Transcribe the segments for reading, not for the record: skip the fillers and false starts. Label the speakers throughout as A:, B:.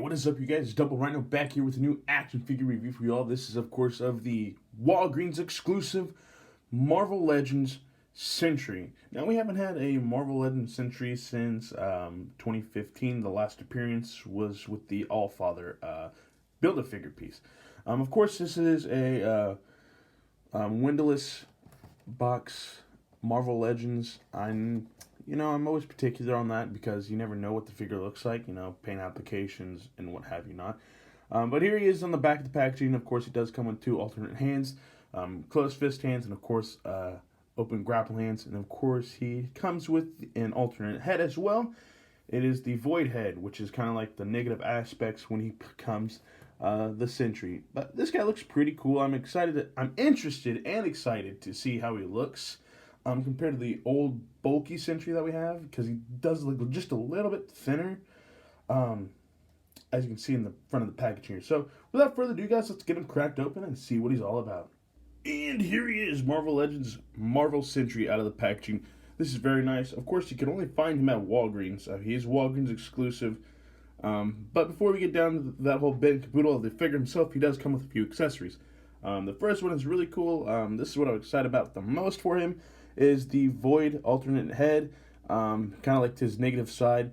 A: What is up, you guys? It's Double Rhino back here with a new action figure review for you all. This is, of course, of the Walgreens exclusive Marvel Legends Sentry. Now, we haven't had a Marvel Legends Sentry since 2015. The last appearance was with the Allfather Build-A-Figure piece. Of course, this is a windowless box Marvel Legends. I'm always particular on that because you never know what the figure looks like, paint applications and what have you not. But here he is on the back of the packaging. Of course, he does come with two alternate hands, closed fist hands, and of course, open grapple hands. And of course, he comes with an alternate head as well. It is the Void head, which is kind of like the negative aspects when he becomes the Sentry. But this guy looks pretty cool. I'm interested and excited to see how he looks. Compared to the old bulky Sentry that we have, because he does look just a little bit thinner, as you can see in the front of the package here. So, without further ado, guys, let's get him cracked open and see what he's all about. And here he is, Marvel Legends Marvel Sentry out of the packaging. This is very nice. Of course, you can only find him at Walgreens. He is Walgreens exclusive. But before we get down to that whole bit and caboodle of the figure himself, he does come with a few accessories. The first one is really cool. This is what I'm excited about the most for him. Is the Void alternate head, kind of like his negative side.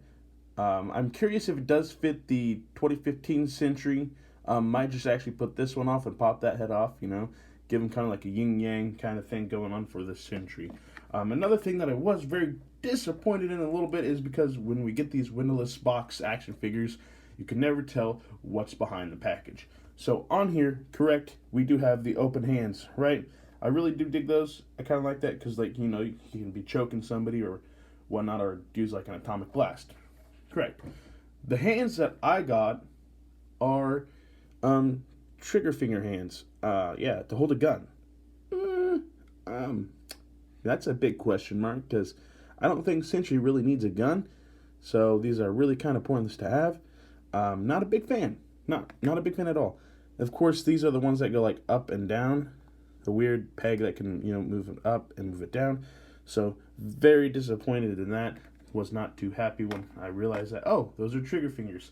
A: I'm curious if it does fit the 2015 Sentry. Might just actually put this one off and pop that head off, give him kind of like a yin-yang kind of thing going on for the Sentry. Another thing that I was very disappointed in a little bit is because when we get these windowless box action figures, you can never tell what's behind the package. So on here, correct, we do have the open hands, right? I really do dig those. I kind of like that because, you can be choking somebody or whatnot, or use like an atomic blast. Correct. The hands that I got are trigger finger hands. To hold a gun. That's a big question mark because I don't think Sentry really needs a gun. So these are really kind of pointless to have. Not a big fan. Not a big fan at all. Of course, these are the ones that go like up and down. The weird peg that can, move it up and move it down. So, very disappointed in that. Was not too happy when I realized that, oh, those are trigger fingers.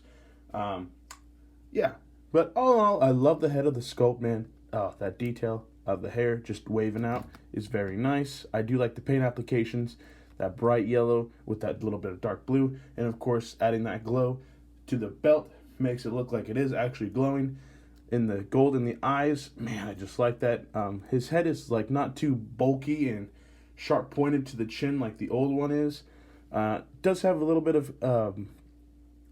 A: But all in all, I love the head of the sculpt, man. Oh, that detail of the hair just waving out is very nice. I do like the paint applications. That bright yellow with that little bit of dark blue. And, of course, adding that glow to the belt makes it look like it is actually glowing. In the gold in the eyes, man, I just like that. His head is like not too bulky and sharp pointed to the chin like the old one is. Does have a little bit of I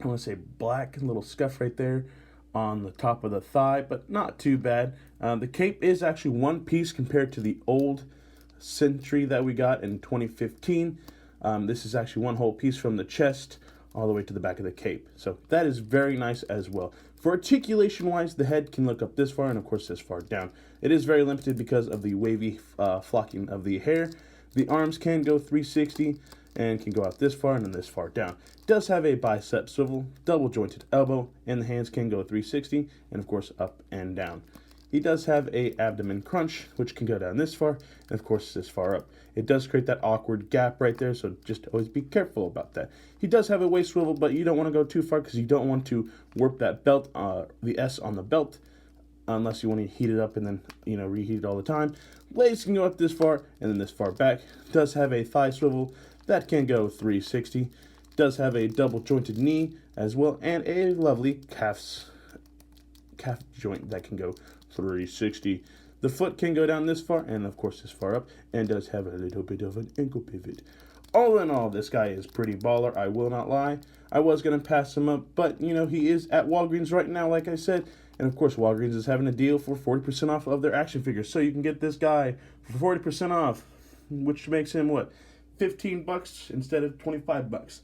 A: want to say black and little scuff right there on the top of the thigh, but not too bad. The cape is actually one piece compared to the old Sentry that we got in 2015. This is actually one whole piece from the chest all the way to the back of the cape. So that is very nice as well. For articulation-wise, the head can look up this far and, of course, this far down. It is very limited because of the wavy flocking of the hair. The arms can go 360 and can go out this far and then this far down. It does have a bicep swivel, double-jointed elbow, and the hands can go 360 and, of course, up and down. He does have a abdomen crunch, which can go down this far, and of course this far up. It does create that awkward gap right there, so just always be careful about that. He does have a waist swivel, but you don't want to go too far because you don't want to warp that belt, the S on the belt, unless you want to heat it up and then, reheat it all the time. Legs can go up this far and then this far back. Does have a thigh swivel that can go 360. Does have a double jointed knee as well, and a lovely calf joint that can go 360. The foot can go down this far and of course this far up, and does have a little bit of an ankle pivot. All in all, this guy is pretty baller, I will not lie. I was going to pass him up, but he is at Walgreens right now, like I said, and of course Walgreens is having a deal for 40% off of their action figures, so you can get this guy for 40% off, which makes him what, $15 instead of $25.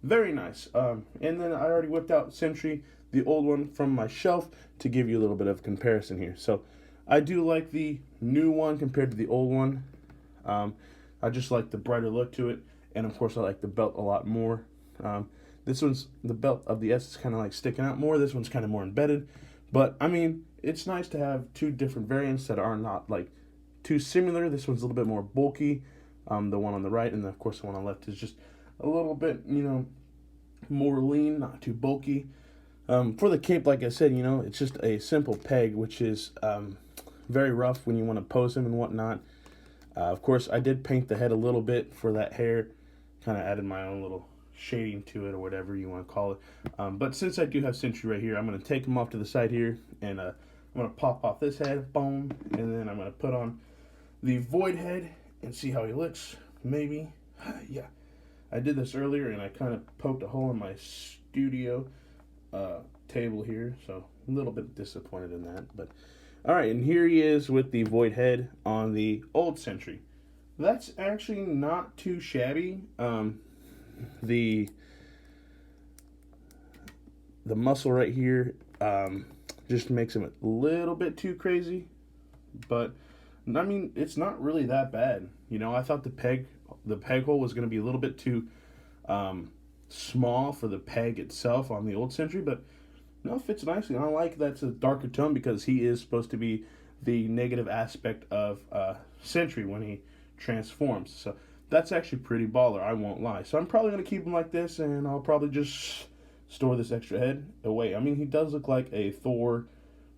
A: Very nice. And then I already whipped out Sentry, the old one, from my shelf to give you a little bit of comparison here. So I do like the new one compared to the old one. I just like the brighter look to it, and of course I like the belt a lot more. This one's, the belt of the S is kind of like sticking out more. This one's kind of more embedded, but I mean, it's nice to have two different variants that are not like too similar. This one's a little bit more bulky, the one on the right, and of course the one on the left is just a little bit more lean, not too bulky. For the cape, like I said, it's just a simple peg, which is very rough when you want to pose him and whatnot. Of course, I did paint the head a little bit for that hair, kind of added my own little shading to it or whatever you want to call it. But since I do have Sentry right here, I'm going to take him off to the side here, and I'm going to pop off this head, boom, and then I'm going to put on the Void head and see how he looks. Maybe, yeah. I did this earlier, and I kind of poked a hole in my studio table here, so a little bit disappointed in that. But all right, and here he is with the Void head on the old Sentry. That's actually not too shabby. The muscle right here just makes him a little bit too crazy, but I mean it's not really that bad. I thought the peg hole was going to be a little bit too small for the peg itself on the old Sentry, but no, it fits nicely. And I like that's a darker tone because he is supposed to be the negative aspect of Sentry when he transforms. So that's actually pretty baller, I won't lie. So I'm probably going to keep him like this, and I'll probably just store this extra head away. I mean, he does look like a Thor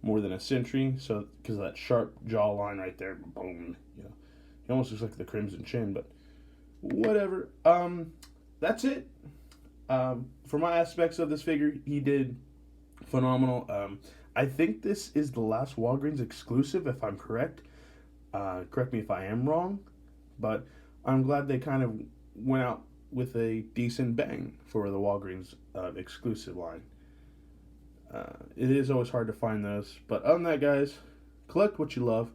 A: more than a Sentry, so because of that sharp jawline right there, boom, he almost looks like the Crimson Chin, but whatever. That's it. For my aspects of this figure, he did phenomenal. I think this is the last Walgreens exclusive, if I'm correct. Correct me if I am wrong, but I'm glad they kind of went out with a decent bang for the Walgreens exclusive line. It is always hard to find those, but other than that, guys, collect what you love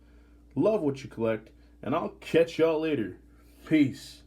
A: what you collect, and I'll catch y'all later. Peace.